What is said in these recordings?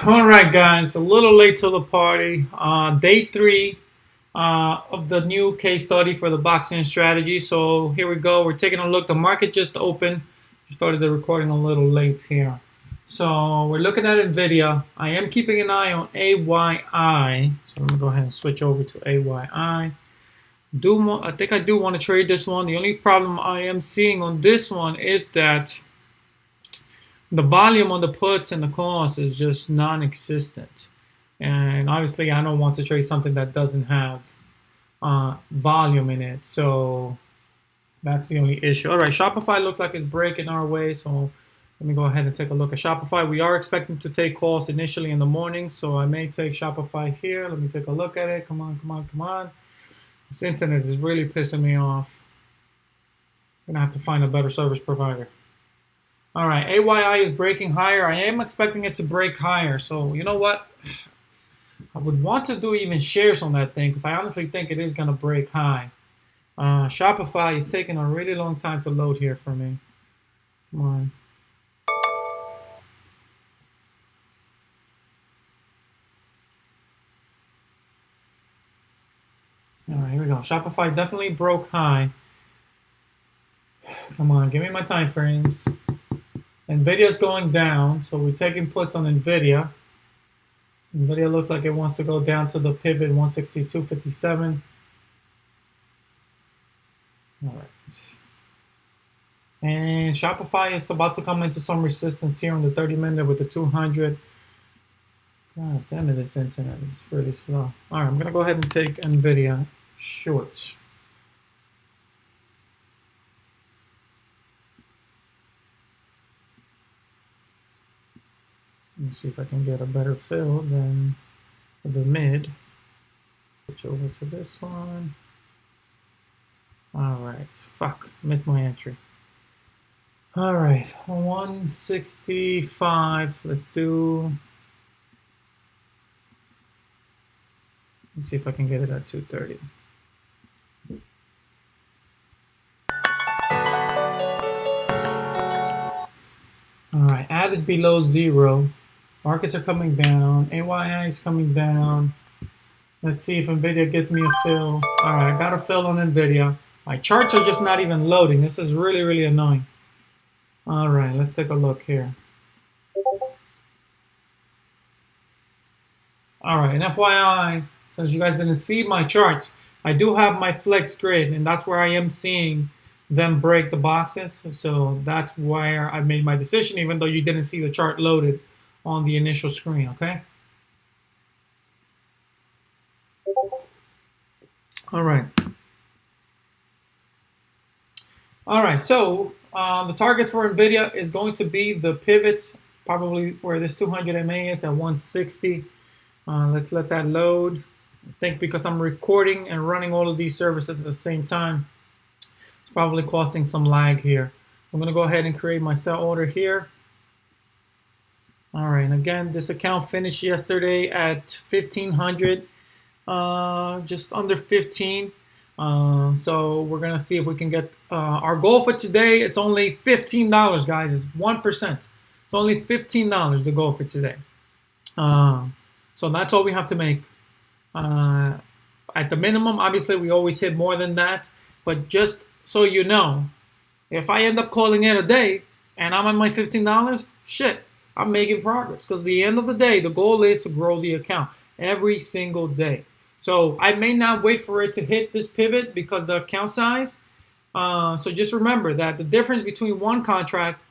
All right, guys, a little late to the party. Day three of the new case study for the boxing strategy. So here we go. We're taking a look. The market just opened. Started the recording a little late here. So we're looking at NVIDIA. I am keeping an eye on AYI. So I'm going to go ahead and switch over to AYI. I think I do want to trade this one. The only problem I am seeing on this one is that the volume on the puts and the calls is just non-existent. And obviously, I don't want to trade something that doesn't have volume in it. So that's the only issue. All right, Shopify looks like it's breaking our way. So let me go ahead and take a look at Shopify. We are expecting to take calls initially in the morning. So I may take Shopify here. Let me take a look at it. Come on, come on, come on. This internet is really pissing me off. I'm going to have to find a better service provider. All right, AYI is breaking higher. I am expecting it to break higher. So you know what? I would want to do even shares on that thing because I honestly think it is going to break high. Shopify is taking a really long time to load here for me. Come on. All right, here we go. Shopify definitely broke high. Come on, give me my time frames. NVIDIA's going down, so we're taking puts on NVIDIA. NVIDIA looks like it wants to go down to the pivot 162.57. All right. And Shopify is about to come into some resistance here on the 30-minute with the 200. God damn it, this internet is really slow. All right, I'm going to go ahead and take NVIDIA short. Let me see if I can get a better fill than the mid. Switch over to this one. All right. Fuck. Missed my entry. All right. 165. Let's see if I can get it at 230. All right. Add is below 0. Markets are coming down. AYI is coming down. Let's see if NVIDIA gives me a fill. All right, I got a fill on NVIDIA. My charts are just not even loading. This is really, really annoying. All right, let's take a look here. All right, and FYI, since you guys didn't see my charts, I do have my flex grid, and that's where I am seeing them break the boxes. So that's where I made my decision, even though you didn't see the chart loaded on the initial screen, okay? All right. All right, so the targets for NVIDIA is going to be the pivots, probably where this 200 MA is at 160. Let's let that load. I think because I'm recording and running all of these services at the same time, it's probably causing some lag here. I'm going to go ahead and create my sell order here. All right, and again, this account finished yesterday at 1,500, just under 15. So we're gonna see if we can get our goal for today. It's only $15, guys. It's 1%. It's only $15 the goal for today. So that's all we have to make. At the minimum, obviously, we always hit more than that. But just so you know, if I end up calling it a day and I'm at my $15, shit. I'm making progress because at the end of the day, the goal is to grow the account every single day. So I may not wait for it to hit this pivot because the account size. So just remember that the difference between one contract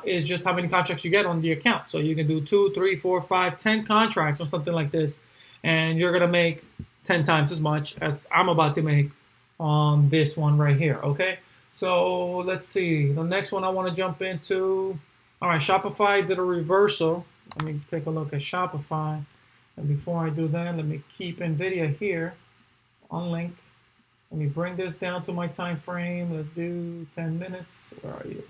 is just how many contracts you get on the account. So you can do 2, 3, 4, 5, 10 contracts or something like this. And you're going to make 10 times as much as I'm about to make on this one right here. Okay. So let's see. The next one I want to jump into. All right, Shopify did a reversal. Let me take a look at Shopify. And before I do that, let me keep NVIDIA here on link. Let me bring this down to my time frame. Let's do 10 minutes. Where are you?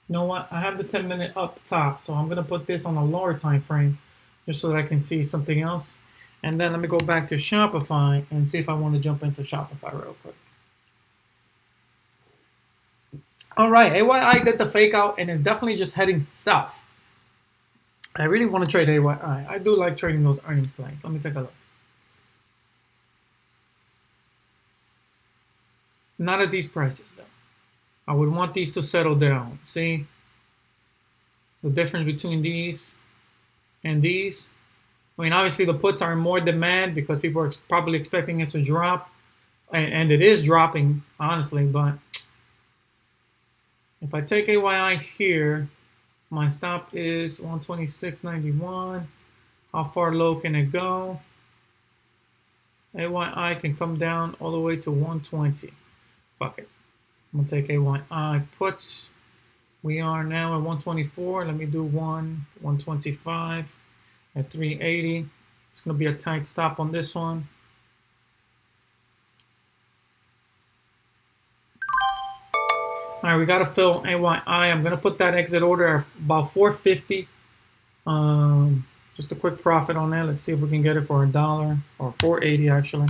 You know what? I have the 10-minute up top, so I'm going to put this on a lower time frame just so that I can see something else. And then let me go back to Shopify and see if I want to jump into Shopify real quick. All right, AYI did the fake out and is definitely just heading south. I really want to trade AYI. I do like trading those earnings plays. Let me take a look. Not at these prices, though. I would want these to settle down. See the difference between these and these? I mean, obviously the puts are in more demand because people are probably expecting it to drop. And it is dropping, honestly. But if I take AYI here, my stop is 126.91. How far low can it go? AYI can come down all the way to 120. Fuck it. I'm going to take AYI puts. We are now at 124. Let me do 125 at 380. It's going to be a tight stop on this one. All right, we got to fill AYI. I'm going to put that exit order at about 450. Just a quick profit on that. Let's see if we can get it for $1 or 480 actually.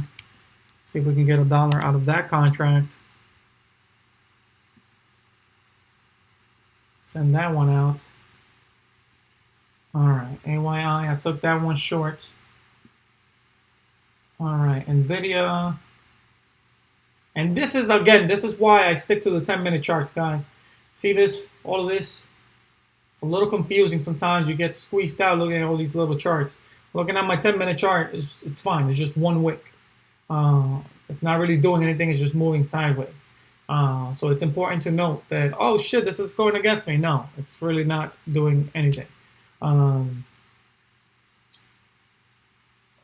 See if we can get $1 out of that contract. Send that one out. All right, AYI, I took that one short. All right, NVIDIA. And this is, again, this is why I stick to the 10-minute charts, guys. See this, all of this? It's a little confusing sometimes. You get squeezed out looking at all these little charts. Looking at my 10-minute chart, it's fine. It's just one wick. It's not really doing anything. It's just moving sideways. So it's important to note that, oh shit, this is going against me. No, it's really not doing anything. All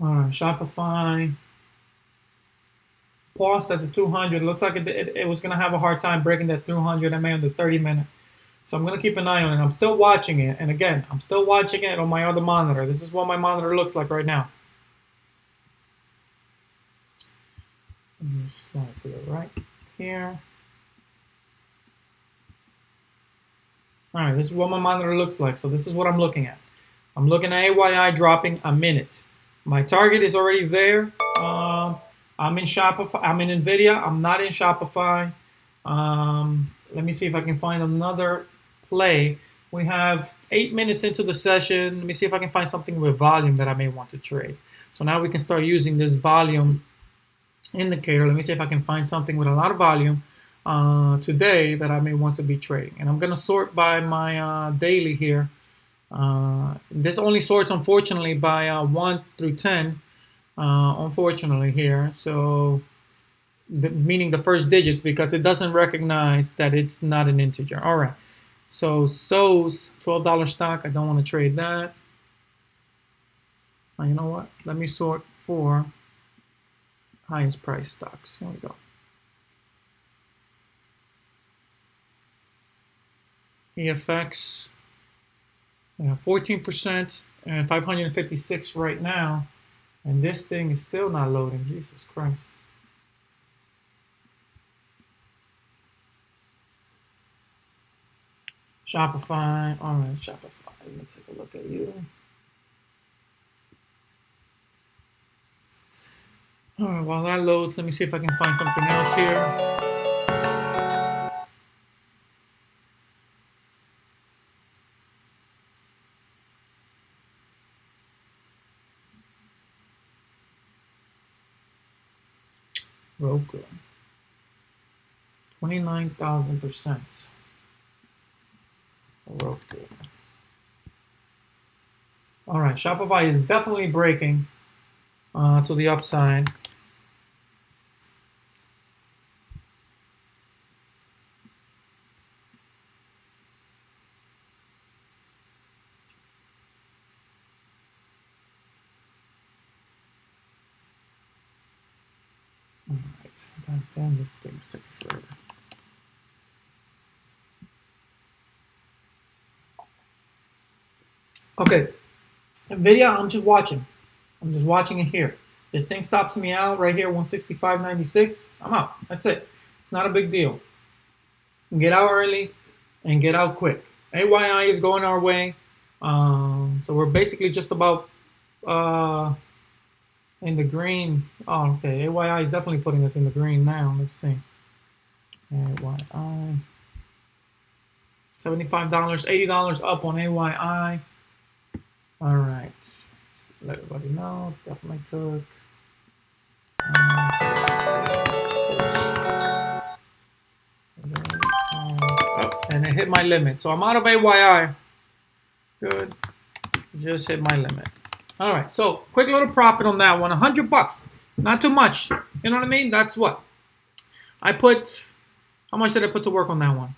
right, Shopify. Paused at the 200. Looks like it was going to have a hard time breaking that 200 MA on the 30-minute. So I'm going to keep an eye on it. I'm still watching it. And again, I'm still watching it on my other monitor. This is what my monitor looks like right now. Let me slide to the right here. All right, this is what my monitor looks like. So this is what I'm looking at. I'm looking at AYI dropping a minute. My target is already there. I'm in Shopify. I'm in NVIDIA. I'm not in Shopify. Let me see if I can find another play. We have 8 minutes into the session. Let me see if I can find something with volume that I may want to trade. So now we can start using this volume indicator. Let me see if I can find something with a lot of volume today that I may want to be trading. And I'm going to sort by my daily here. This only sorts, unfortunately, by 1 through 10. Unfortunately here, so meaning the first digits, because it doesn't recognize that it's not an integer. All right, so SO's $12 stock. I don't want to trade that. You know what? Let me sort for highest price stocks. Here we go. EFX, 14% and 556 right now. And this thing is still not loading. Jesus Christ. Shopify. All right, Shopify. Let me take a look at you. All right, while that loads, let me see if I can find something else here. Roku. 29,000%. Roku. All right, Shopify is definitely breaking to the upside. All right, God damn, this thing's taking forever. Okay, NVIDIA, I'm just watching. I'm just watching it here. This thing stops me out right here, 165.96. I'm out. That's it. It's not a big deal. Get out early and get out quick. AYI is going our way. So we're basically just about in the green. Oh, okay. AYI is definitely putting us in the green now. Let's see. AYI. $75, $80 up on AYI. All right, let's let everybody know. Definitely took. And it hit my limit. So I'm out of AYI. Good. Just hit my limit. All right. So quick little profit on that one. 100 bucks. Not too much. You know what I mean? That's what I put. How much did I put to work on that one?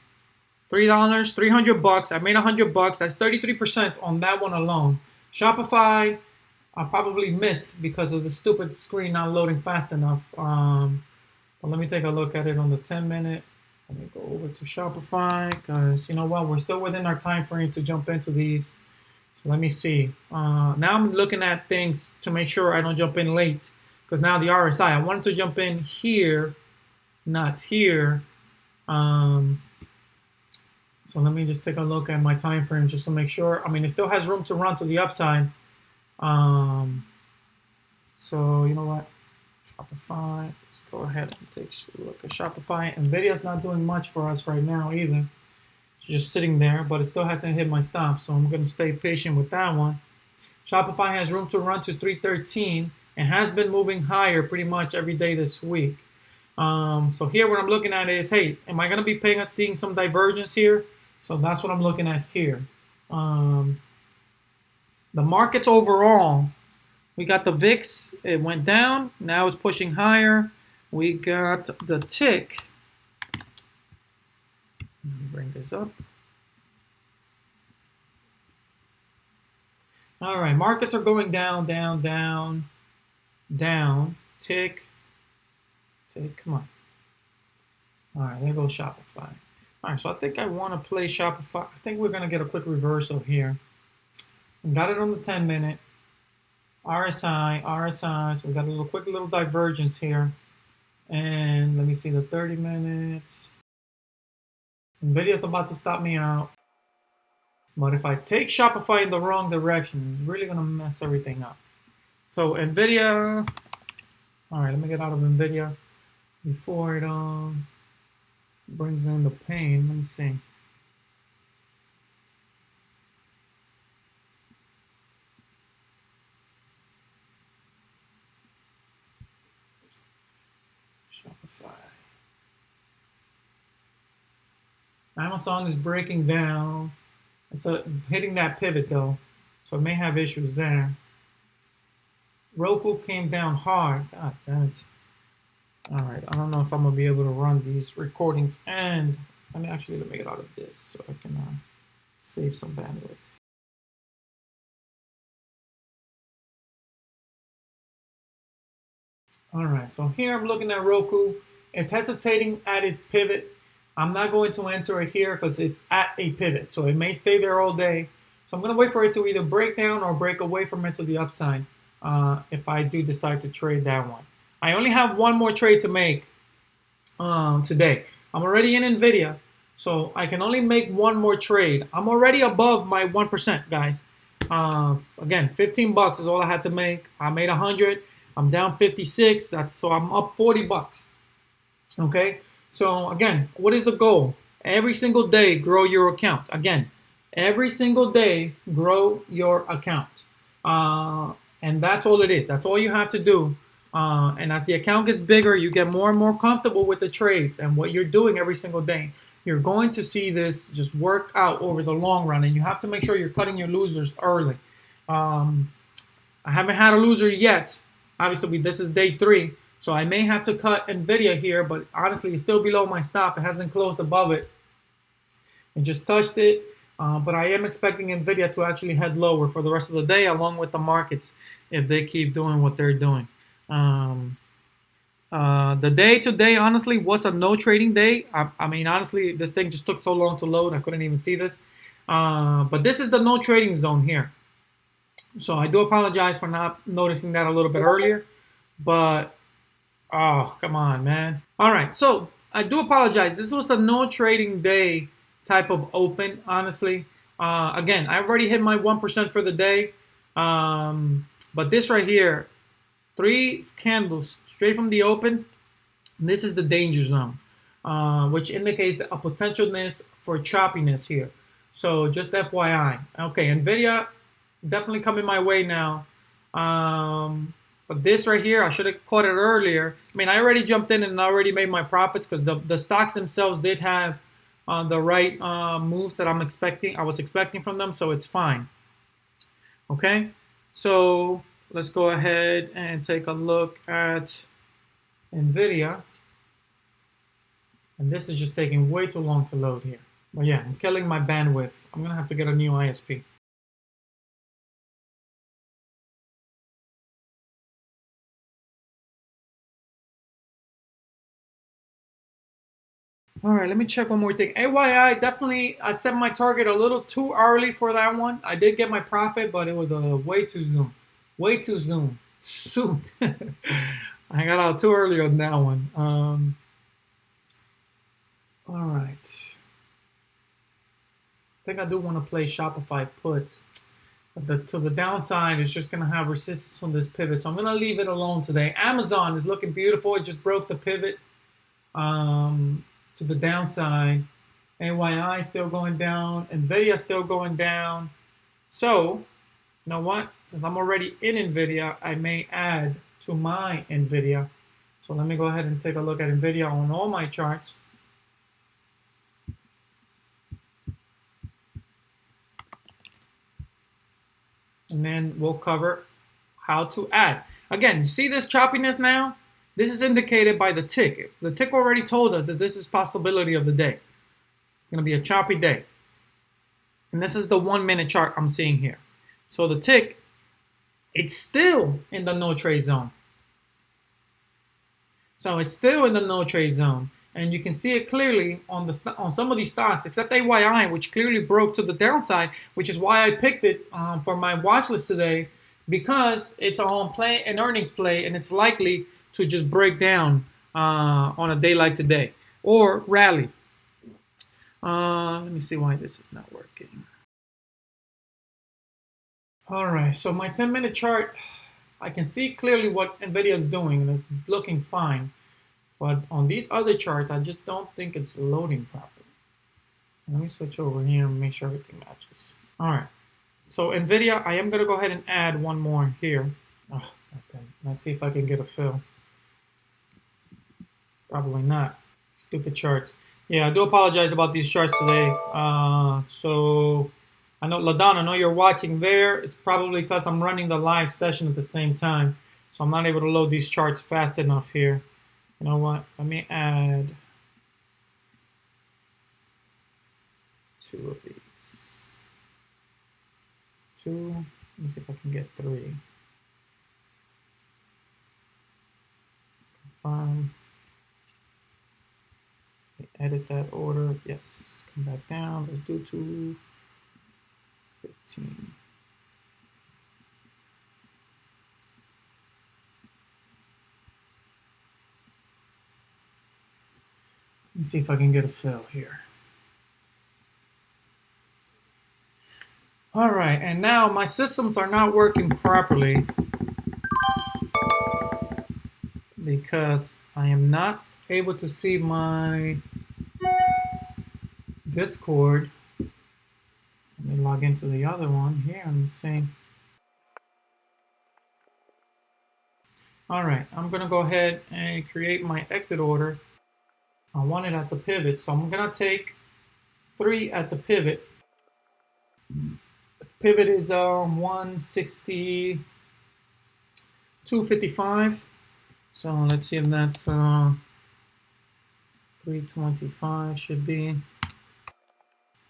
$3, 300 bucks. I made 100 bucks. That's 33% on that one alone. Shopify, I probably missed because of the stupid screen not loading fast enough. But let me take a look at it on the 10-minute. Let me go over to Shopify because you know what? We're still within our time frame to jump into these. So let me see. Now I'm looking at things to make sure I don't jump in late because now the RSI, I wanted to jump in here, not here. So let me just take a look at my time frames just to make sure. I mean, it still has room to run to the upside. So you know what? Shopify. Let's go ahead and take a look at Shopify. Nvidia's not doing much for us right now either. It's just sitting there, but it still hasn't hit my stop. So I'm going to stay patient with that one. Shopify has room to run to 313 and has been moving higher pretty much every day this week. So here what I'm looking at is, hey, am I going to be seeing some divergence here? So that's what I'm looking at here. The markets overall, we got the VIX, it went down, now it's pushing higher. We got the tick. Let me bring this up. All right, markets are going down, down, down, down. Tick, come on. All right, there goes Shopify. All right, so I think I want to play Shopify. I think we're going to get a quick reversal here. We got it on the 10-minute. RSI. So we got a quick little divergence here. And let me see the 30 minutes. Nvidia's about to stop me out. But if I take Shopify in the wrong direction, it's really going to mess everything up. So Nvidia. All right, let me get out of Nvidia before it brings in the pain. Let me see. Shopify. Amazon is breaking down. It's hitting that pivot though, so it may have issues there. Roku came down hard. God damn it. All right, I don't know if I'm gonna be able to run these recordings, and let me get out of this so I can save some bandwidth. All right, so here I'm looking at Roku. It's hesitating at its pivot. I'm not going to enter it here because it's at a pivot, so it may stay there all day. So I'm going to wait for it to either break down or break away from it to the upside if I do decide to trade that one. I only have one more trade to make today. I'm already in Nvidia, so I can only make one more trade. I'm already above my 1%, guys. Again, 15 bucks is all I had to make. I made 100. I'm down 56. So I'm up 40 bucks. Okay. So again, what is the goal? Every single day, grow your account. Again, every single day, grow your account. And that's all it is. That's all you have to do. And as the account gets bigger, you get more and more comfortable with the trades and what you're doing every single day. You're going to see this just work out over the long run, and you have to make sure you're cutting your losers early. I haven't had a loser yet. Obviously, this is day 3, so I may have to cut Nvidia here, but honestly, it's still below my stop. It hasn't closed above it. It just touched it, but I am expecting Nvidia to actually head lower for the rest of the day, along with the markets, if they keep doing what they're doing. The day today, honestly, was a no trading day. I mean, honestly, this thing just took so long to load. I couldn't even see this. But this is the no trading zone here. So I do apologize for not noticing that a little bit earlier. But, oh, come on, man. All right, so I do apologize. This was a no trading day type of open, honestly. Again, I already hit my 1% for the day. But this right here, 3 candles straight from the open. This is the danger zone, which indicates a potentialness for choppiness here. So just FYI. Okay, Nvidia, definitely coming my way now. But this right here, I should have caught it earlier. I mean, I already jumped in and already made my profits because the stocks themselves did have the right moves that I was expecting from them, so it's fine. Okay, so let's go ahead and take a look at NVIDIA. And this is just taking way too long to load here. But yeah, I'm killing my bandwidth. I'm gonna have to get a new ISP. All right, let me check one more thing. AYI, definitely, I set my target a little too early for that one. I did get my profit, but it was way too soon. Way too soon. Soon. I got out too early on that one. All right. I think I do want to play Shopify puts. But to the downside, it's just going to have resistance on this pivot. So I'm going to leave it alone today. Amazon is looking beautiful. It just broke the pivot to the downside. AYI still going down. NVIDIA still going down. So, you know what? Since I'm already in NVIDIA, I may add to my NVIDIA. So let me go ahead and take a look at NVIDIA on all my charts. And then we'll cover how to add. Again, you see this choppiness now? This is indicated by the tick. The tick already told us that this is possibility of the day. It's going to be a choppy day. And this is the 1 minute chart I'm seeing here. So the tick, it's still in the no trade zone. So it's still in the no trade zone. And you can see it clearly on some of these stocks, except AYI, which clearly broke to the downside, which is why I picked it for my watch list today, because it's an earnings play, and it's likely to just break down on a day like today or rally. Let me see why this is not working. All right, so my 10-minute chart, I can see clearly what NVIDIA is doing, and it's looking fine. But on these other charts, I just don't think it's loading properly. Let me switch over here and make sure everything matches. All right. So NVIDIA, I am going to go ahead and add one more here. Oh, okay. Let's see if I can get a fill. Probably not. Stupid charts. Yeah, I do apologize about these charts today. So I know, LaDon, I know you're watching there. It's probably because I'm running the live session at the same time. So I'm not able to load these charts fast enough here. You know what? Let me add 2 of these. 2. Let me see if I can get 3. Confirm. Edit that order. Yes. Come back down. Let's do 215. Let me see if I can get a fill here. All right, and now my systems are not working properly because I am not able to see my Discord. Let me log into the other one here and see. All right, I'm gonna go ahead and create my exit order. I want it at the pivot, so I'm gonna take 3 at the pivot. The pivot is 162.55. So let's see if that's 325 should be.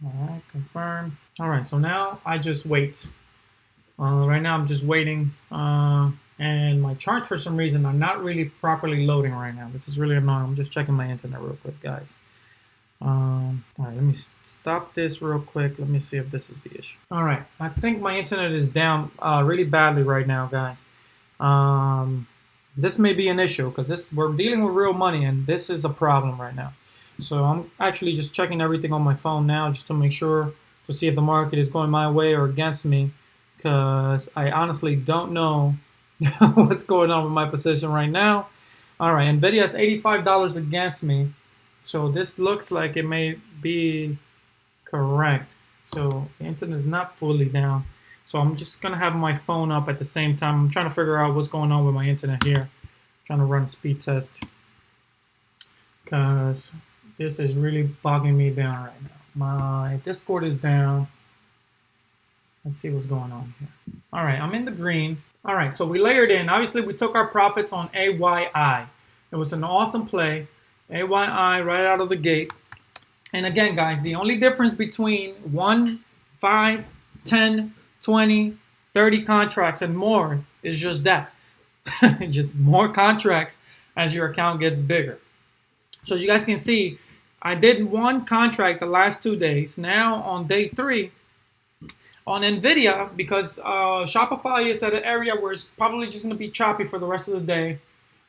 All right, confirm. All right, so now I just wait. Right now I'm just waiting, and my charts for some reason are not really properly loading right now. This is really annoying. I'm just checking my internet real quick, guys. All right, let me stop this real quick. Let me see if this is the issue. All right, I think my internet is down really badly right now, guys. This may be an issue because we're dealing with real money, and this is a problem right now. So I'm actually just checking everything on my phone now just to make sure to see if the market is going my way or against me, because I honestly don't know what's going on with my position right now. All right, NVIDIA is $85 against me. So this looks like it may be correct. So the internet is not fully down. So I'm just gonna have my phone up at the same time. I'm trying to figure out what's going on with my internet here. Trying to run a speed test because this is really bogging me down right now. My Discord is down. Let's see what's going on here. All right, I'm in the green. All right, so we layered in. Obviously, we took our profits on AYI. It was an awesome play. AYI right out of the gate. And again, guys, the only difference between 1, 5, 10, 20, 30 contracts and more is just that. Just more contracts as your account gets bigger. So as you guys can see, I did one contract the last 2 days. Now on day 3, on NVIDIA, because Shopify is at an area where it's probably just going to be choppy for the rest of the day,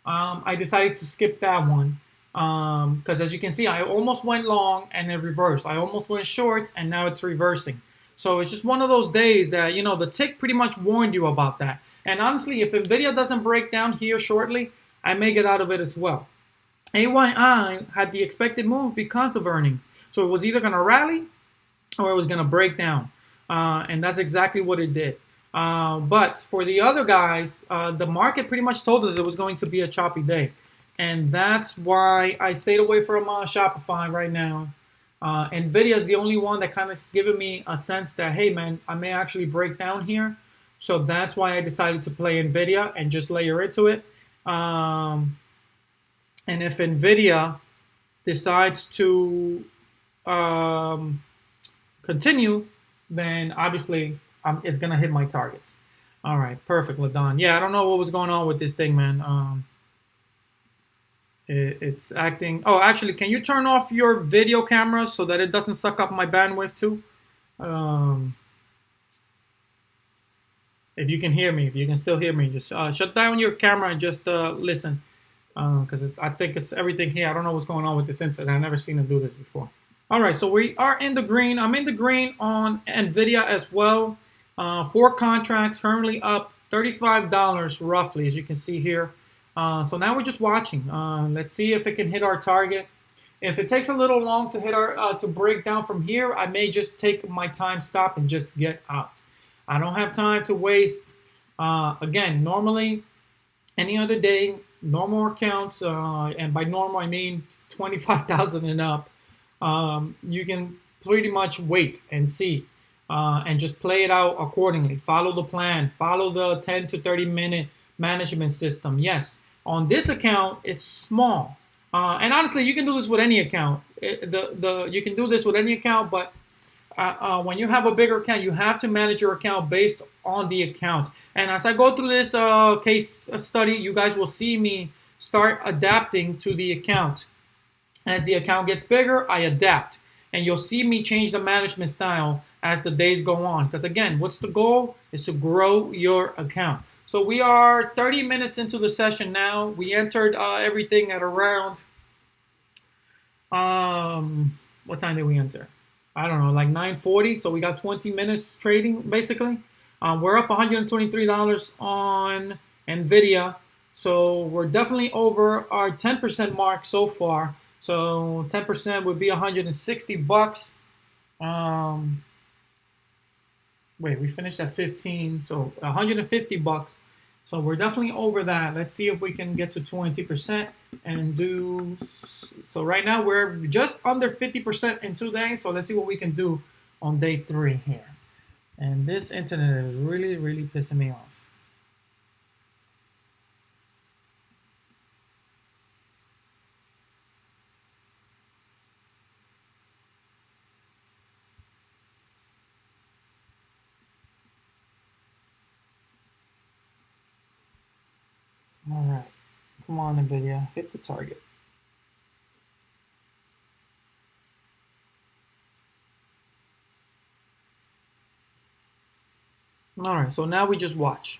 I decided to skip that one. Because as you can see, I almost went long and then reversed. I almost went short and now it's reversing. So it's just one of those days that, you know, the tick pretty much warned you about that. And honestly, if NVIDIA doesn't break down here shortly, I may get out of it as well. AYI had the expected move because of earnings. So it was either going to rally or it was going to break down. And that's exactly what it did. But for the other guys, the market pretty much told us it was going to be a choppy day. And that's why I stayed away from Shopify right now. NVIDIA is the only one that kind of is giving me a sense that, hey, man, I may actually break down here. So that's why I decided to play NVIDIA and just layer into it. And if NVIDIA decides to continue, then obviously it's going to hit my targets. All right, perfect, LaDon. Yeah, I don't know what was going on with this thing, man. It's acting... Oh, actually, can you turn off your video camera so that it doesn't suck up my bandwidth too? If you can hear me, if you can still hear me, just shut down your camera and just listen. Because I think it's everything here. I don't know what's going on with this internet. I've never seen it do this before. All right, so we are in the green. I'm in the green on NVIDIA as well. 4 contracts currently up $35 roughly, as you can see here. So now we're just watching. Let's see if it can hit our target. If it takes a little long to hit our to break down from here, I may just take my time stop and just get out. I don't have time to waste. Again, normally, any other day, normal accounts, and by normal I mean 25,000 and up, you can pretty much wait and see and just play it out accordingly. Follow the plan. Follow the 10 to 30 minute management system. Yes, on this account, it's small. And honestly, you can do this with any account. You can do this with any account, but when you have a bigger account, you have to manage your account based on the account. And as I go through this case study, you guys will see me start adapting to the account. As the account gets bigger, I adapt. And you'll see me change the management style as the days go on. Because again, what's the goal? Is to grow your account. So we are 30 minutes into the session now. We entered everything at around, what time did we enter? I don't know, like 9:40. So we got 20 minutes trading, basically. We're up $123 on NVIDIA. So we're definitely over our 10% mark so far. So 10% would be 160 bucks. Wait, we finished at 15, so 150 bucks. So we're definitely over that. Let's see if we can get to 20% and do. So right now we're just under 50% in 2 days. So let's see what we can do on day 3 here. And this internet is really, really pissing me off. All right, come on, NVIDIA, hit the target. All right, so now we just watch.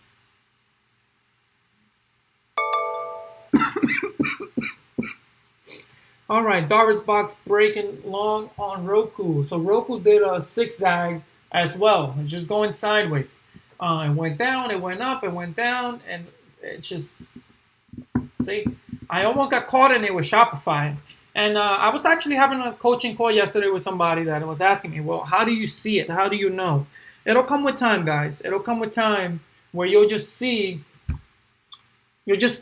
All right, Doris box breaking long on Roku. So Roku did a zigzag as well. It's just going sideways. It went down, it went up, it went down, and it's just, see, I almost got caught in it with Shopify. And I was actually having a coaching call yesterday with somebody that was asking me, well, how do you see it? How do you know? It'll come with time, guys. It'll come with time where you'll just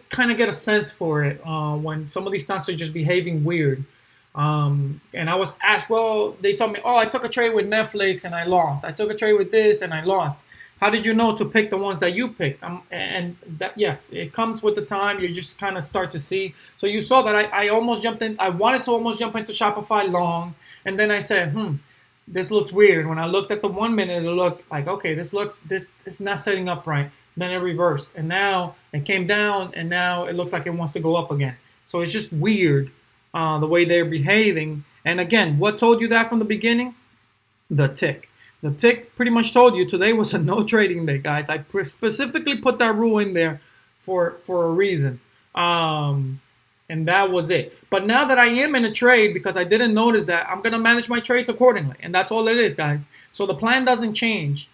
kind of get a sense for it when some of these stocks are just behaving weird. And I was asked, well, they told me, oh, I took a trade with Netflix and I lost. I took a trade with this and I lost. How did you know to pick the ones that you picked? And that, yes, it comes with the time. You just kind of start to see. So you saw that I almost jumped in. I wanted to almost jump into Shopify long. And then I said, this looks weird. When I looked at the 1 minute, it looked like, okay, this is not setting up right. Then it reversed. And now it came down. And now it looks like it wants to go up again. So it's just weird the way they're behaving. And again, what told you that from the beginning? The tick. The tick pretty much told you today was a no trading day, guys. I specifically put that rule in there for a reason. And that was it. But now that I am in a trade, because I didn't notice that, I'm going to manage my trades accordingly. And that's all it is, guys. So the plan doesn't change.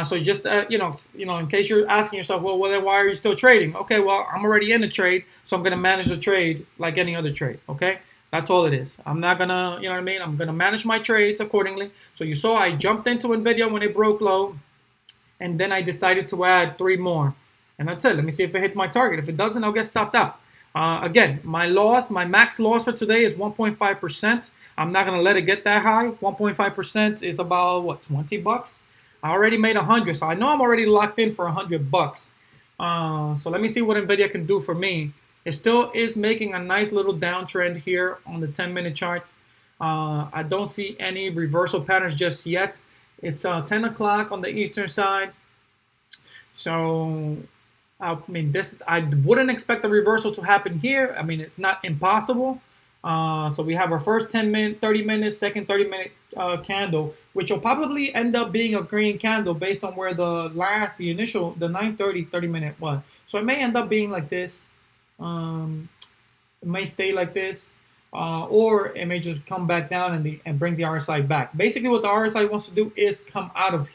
So just, in case you're asking yourself, well, then why are you still trading? Okay, well, I'm already in a trade, so I'm going to manage the trade like any other trade, okay? That's all it is. I'm not going to, you know what I mean? I'm going to manage my trades accordingly. So you saw I jumped into NVIDIA when it broke low, and then I decided to add 3 more. And that's it. Let me see if it hits my target. If it doesn't, I'll get stopped out. Again, my max loss for today is 1.5%. I'm not going to let it get that high. 1.5% is about, what, 20 bucks? I already made 100, so I know I'm already locked in for 100 bucks. So let me see what NVIDIA can do for me. It still is making a nice little downtrend here on the 10-minute chart. I don't see any reversal patterns just yet. It's 10 o'clock on the eastern side. So, I mean, I wouldn't expect a reversal to happen here. I mean, it's not impossible. So we have our first 10-minute, 30-minute, second 30-minute candle, which will probably end up being a green candle based on where the 9:30 30-minute was. So it may end up being like this. It may stay like this, or it may just come back down and bring the RSI back. Basically, what the RSI wants to do is come out of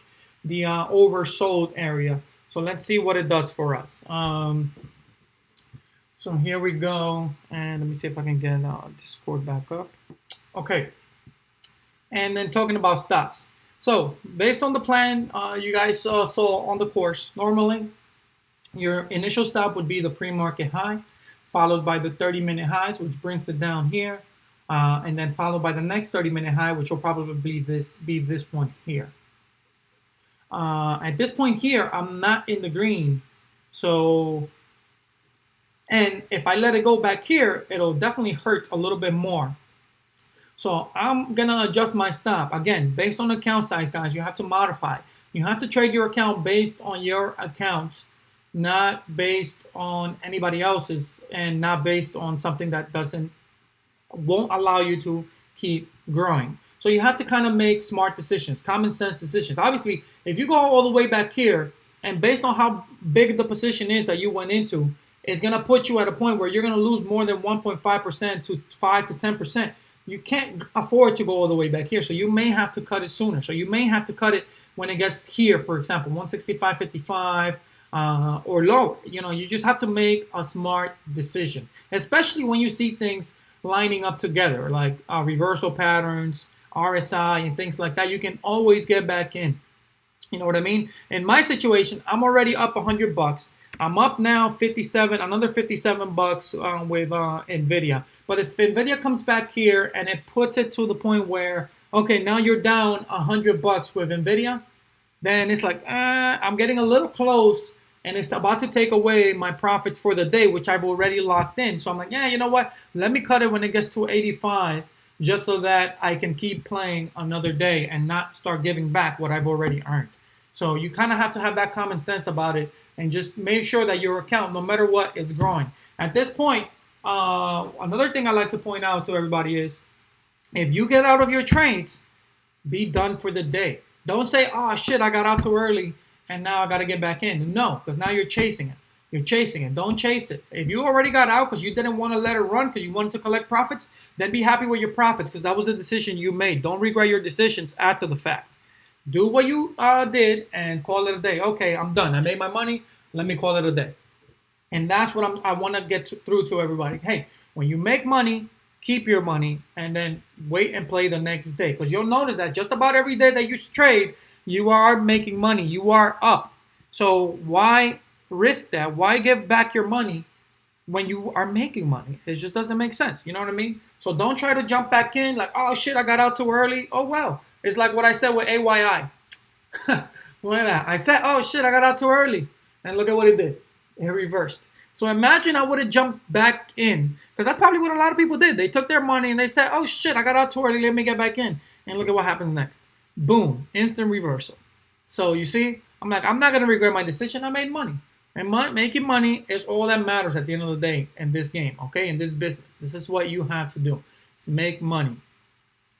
the oversold area. So let's see what it does for us. So here we go, and let me see if I can get Discord back up. Okay, and then talking about stops. So based on the plan you guys saw on the course, normally your initial stop would be the pre-market high, followed by the 30-minute highs, which brings it down here, and then followed by the next 30-minute high, which will probably be this one here. At this point here, I'm not in the green, so, and if I let it go back here, it'll definitely hurt a little bit more. So I'm gonna adjust my stop. Again, based on account size, guys, you have to modify. You have to trade your account based on your accounts, not based on anybody else's, and not based on something that won't allow you to keep growing. So you have to kind of make smart decisions, common sense decisions. Obviously, if you go all the way back here, and based on how big the position is that you went into, it's going to put you at a point where you're going to lose more than 1.5% to 5 to 10%. You can't afford to go all the way back here, so you may have to cut it sooner. So you may have to cut it when it gets here, for example, 165.55 or lower. You just have to make a smart decision, especially when you see things lining up together, like reversal patterns, RSI, and things like that. You can always get back in. You know what I mean? In my situation, I'm already up 100 bucks. I'm up now 57, another 57 bucks with NVIDIA. But if NVIDIA comes back here and it puts it to the point where, okay, now you're down 100 bucks with NVIDIA, then it's like, I'm getting a little close, and it's about to take away my profits for the day, which I've already locked in. So I'm like, yeah, you know what? Let me cut it when it gets to 85, just so that I can keep playing another day and not start giving back what I've already earned. So you kind of have to have that common sense about it, and just make sure that your account, no matter what, is growing. At this point, another thing I like to point out to everybody is, if you get out of your trades, be done for the day. Don't say, oh shit, I got out too early and now I got to get back in. No, because now you're chasing it. You're chasing it. Don't chase it. If you already got out because you didn't want to let it run because you wanted to collect profits, then be happy with your profits, because that was the decision you made. Don't regret your decisions after the fact. Do what you did and call it a day. Okay, I'm done. I made my money. Let me call it a day. And that's what I want to get through to everybody. Hey, when you make money, keep your money and then wait and play the next day. Because you'll notice that just about every day that you trade, You are making money. You are up. So why risk that? Why give back your money when you are making money? It just doesn't make sense. You know what I mean? So don't try to jump back in like, oh shit, I got out too early. Oh well. It's like what I said with AYI. Look at that. I said, oh shit, I got out too early. And look at what it did. It reversed. So imagine I would have jumped back in. Because that's probably what a lot of people did. They took their money and they said, oh shit, I got out too early. Let me get back in. And look at what happens next. Boom. Instant reversal. So you see, I'm like, I'm not going to regret my decision. I made money. And making money is all that matters at the end of the day in this game, okay? In this business. This is what you have to do. It's make money.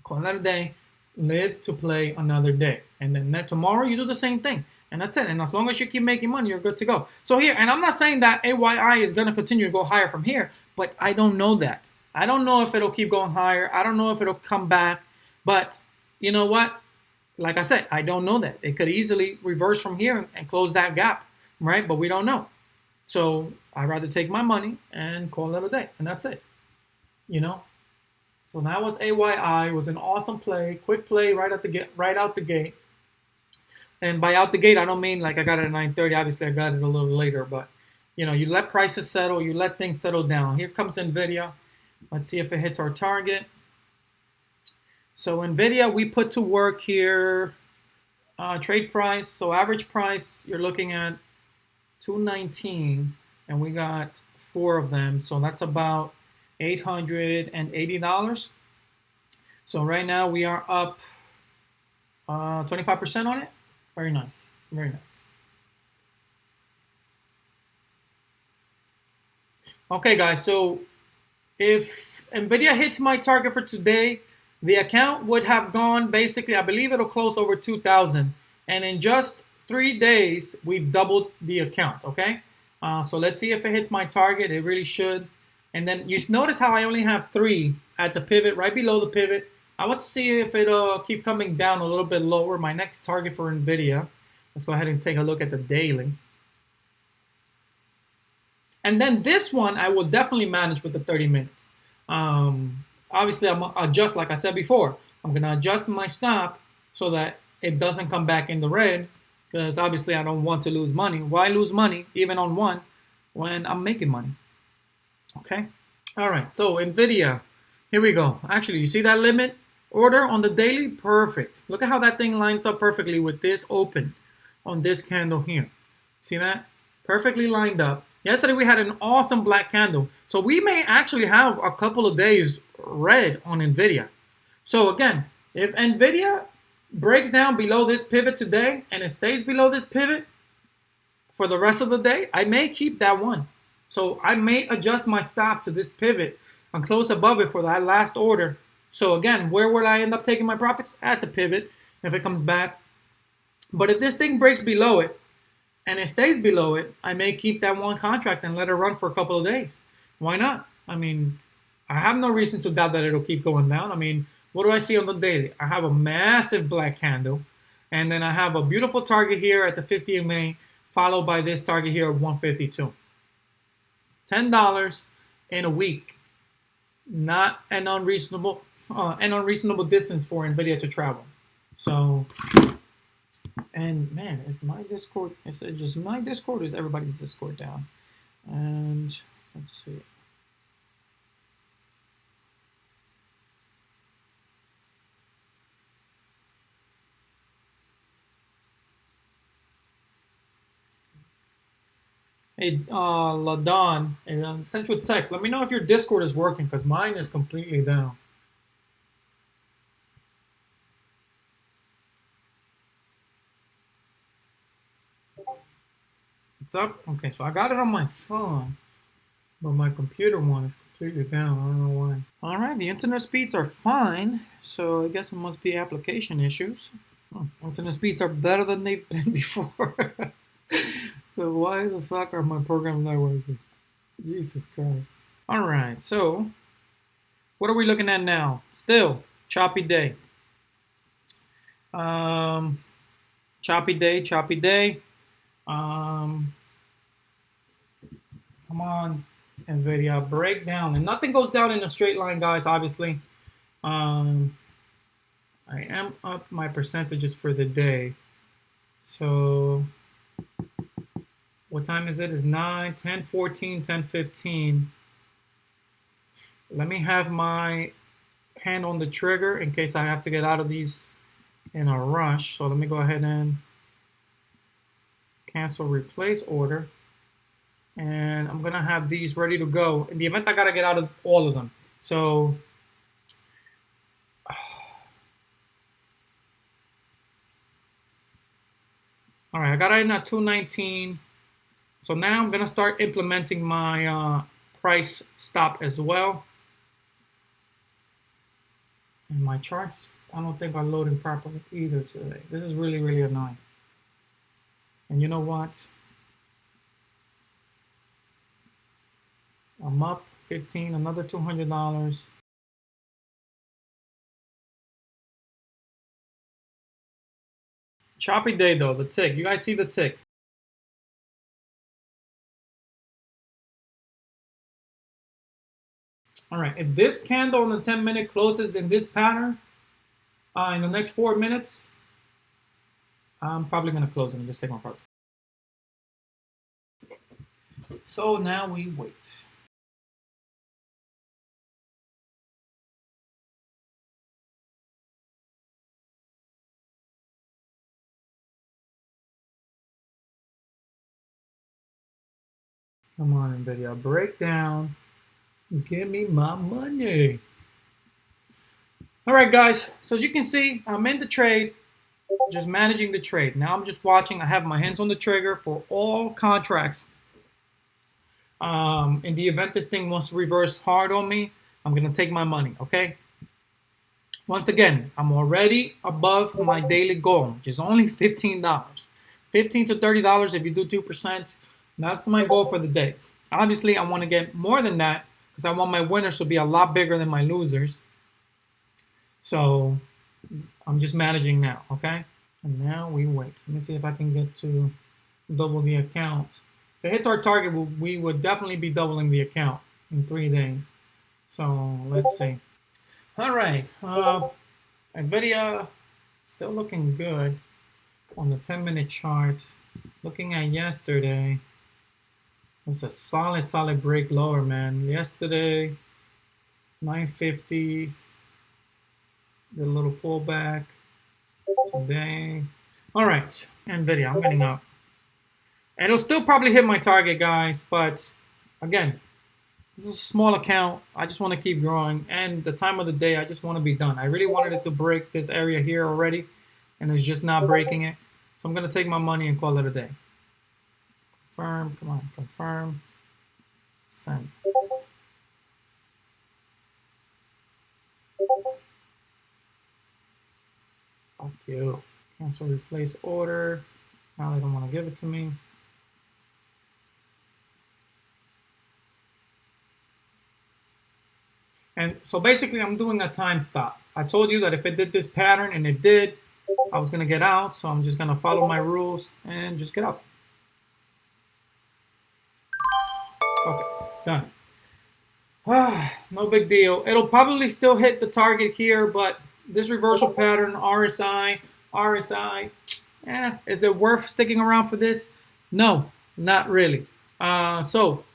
Call that a day. Live to play another day. And then tomorrow you do the same thing. And that's it. And as long as you keep making money, you're good to go. So here, and I'm not saying that AYI is going to continue to go higher from here, but I don't know that. I don't know if it'll keep going higher. I don't know if it'll come back. But you know what? Like I said, I don't know that. It could easily reverse from here and close that gap, right? But we don't know. So I'd rather take my money and call it a day. And that's it. You know? So that was AYI. It was an awesome play. Quick play right out the gate. And by out the gate, I don't mean like I got it at 9:30. Obviously, I got it a little later. But, you know, you let prices settle. You let things settle down. Here comes NVIDIA. Let's see if it hits our target. So NVIDIA, we put to work here trade price. So average price, you're looking at 219. And we got 4 of them. So that's about $880. So right now we are up 25% on it. Very nice. Very nice. Okay, guys. So if NVIDIA hits my target for today, the account would have gone basically, I believe it'll close over 2,000. And in just 3 days, we've doubled the account. Okay. So let's see if it hits my target. It really should. And then you notice how I only have 3 at the pivot, right below the pivot. I want to see if it'll keep coming down a little bit lower. My next target for NVIDIA. Let's go ahead and take a look at the daily. And then this one, I will definitely manage with the 30 minutes. Obviously, I'm going to adjust, like I said before. I'm going to adjust my stop so that it doesn't come back in the red. Because obviously, I don't want to lose money. Why lose money, even on one, when I'm making money? Okay. All right. So NVIDIA, here we go. Actually, you see that limit order on the daily? Perfect. Look at how that thing lines up perfectly with this open on this candle here. See that? Perfectly lined up. Yesterday we had an awesome black candle. So we may actually have a couple of days red on NVIDIA. So again, if NVIDIA breaks down below this pivot today and it stays below this pivot for the rest of the day, I may keep that one. So I may adjust my stop to this pivot and close above it for that last order. So again, where will I end up taking my profits? At the pivot if it comes back. But if this thing breaks below it and it stays below it, I may keep that one contract and let it run for a couple of days. Why not? I mean, I have no reason to doubt that it'll keep going down. I mean, what do I see on the daily? I have a massive black candle. And then I have a beautiful target here at the 50 MA, followed by this target here at 152. $10 in a week. Not an unreasonable distance for NVIDIA to travel. So, and man, is my Discord, is it just my Discord or is everybody's Discord down? And let's see. Hey, LaDon, and sent you a text. Let me know if your Discord is working because mine is completely down. It's up? Okay, so I got it on my phone, but my computer one is completely down. I don't know why. All right, the internet speeds are fine, so I guess it must be application issues. Internet speeds are better than they've been before. So why the fuck are my programs not working? Jesus Christ. All right, so what are we looking at now? Still, choppy day. Choppy day. Come on, NVIDIA, break down. And nothing goes down in a straight line, guys, obviously. I am up my percentages for the day. So what time is it? It's 9, 10, 14, 10, 15. Let me have my hand on the trigger in case I have to get out of these in a rush. So let me go ahead and cancel replace order. And I'm gonna have these ready to go in the event I gotta get out of all of them. So all right, I got it in at 219. So now I'm gonna start implementing my price stop as well. And my charts, I don't think are loading properly either today. This is really, really annoying. And you know what? I'm up 15, another $200. Choppy day though, the tick. You guys see the tick? All right, if this candle on the 10-minute closes in this pattern in the next 4 minutes, I'm probably gonna close it and just take my profit. So now we wait. Come on, NVIDIA, break down. Give me my money. All right, guys. So as you can see, I'm in the trade, just managing the trade. Now I'm just watching. I have my hands on the trigger for all contracts. In the event this thing wants to reverse hard on me, I'm going to take my money, okay? Once again, I'm already above my daily goal, which is only $15. $15 to $30 if you do 2%. That's my goal for the day. Obviously, I want to get more than that because I want my winners to be a lot bigger than my losers. So I'm just managing now, okay? And now we wait. Let me see if I can get to double the account. If it hits our target, we would definitely be doubling the account in 3 days. So let's see. All right, NVIDIA still looking good on the 10-minute chart. Looking at yesterday, it's a solid break lower, man. Yesterday, 950, did a little pullback. Today, all right, NVIDIA, I'm getting up. And it'll still probably hit my target, guys, but again, this is a small account. I just want to keep growing, and the time of the day, I just want to be done. I really wanted it to break this area here already, and it's just not breaking it. So I'm going to take my money and call it a day. Confirm, come on, confirm, send. Fuck you. Cancel replace order. Now they don't want to give it to me. And so basically I'm doing a time stop. I told you that if it did this pattern, and it did, I was gonna get out. So I'm just gonna follow my rules and just get up. Okay, done. No big deal. It'll probably still hit the target here, but this reversal pattern, RSI, is it worth sticking around for this? No, not really. So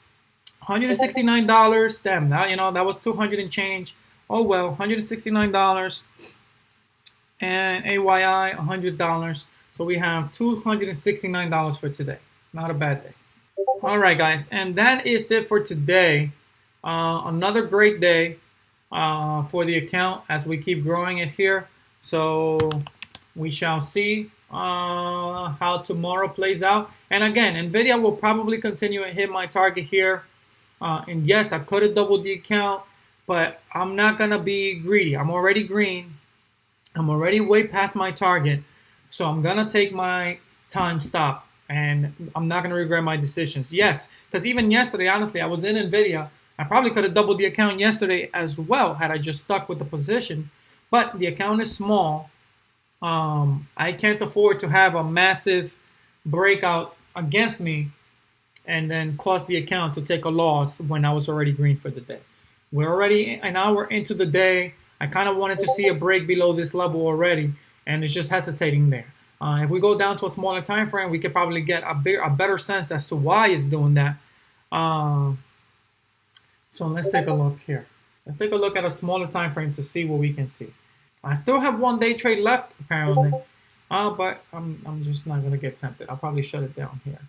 $169. Damn, now you know that was 200 and change. Oh well, $169 and AYI $100. So we have $269 for today. Not a bad day. All right, guys, and that is it for today. Another great day for the account as we keep growing it here. So we shall see how tomorrow plays out. And again, NVIDIA will probably continue to hit my target here. And yes, I could have doubled the account, but I'm not going to be greedy. I'm already green. I'm already way past my target. So I'm going to take my time stop, and I'm not going to regret my decisions. Yes, because even yesterday, honestly, I was in NVIDIA. I probably could have doubled the account yesterday as well had I just stuck with the position. But the account is small. I can't afford to have a massive breakout against me and then cause the account to take a loss when I was already green for the day. We're already an hour into the day. I kind of wanted to see a break below this level already, and it's just hesitating there. If we go down to a smaller time frame, we could probably get a better sense as to why it's doing that. Uh, so let's take a look here. Let's take a look at a smaller time frame to see what we can see. I still have 1 day trade left apparently, but I'm just not gonna get tempted. I'll probably shut it down here.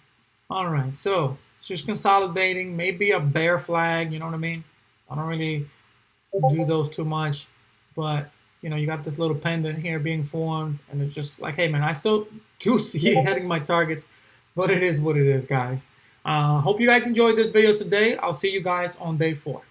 All right, so it's just consolidating, maybe a bear flag. You know what I mean? I don't really do those too much, but you know, you got this little pendant here being formed, and it's just like, hey man, I still do see it hitting my targets, but it is what it is, guys. Hope you guys enjoyed this video today. I'll see you guys on day 4.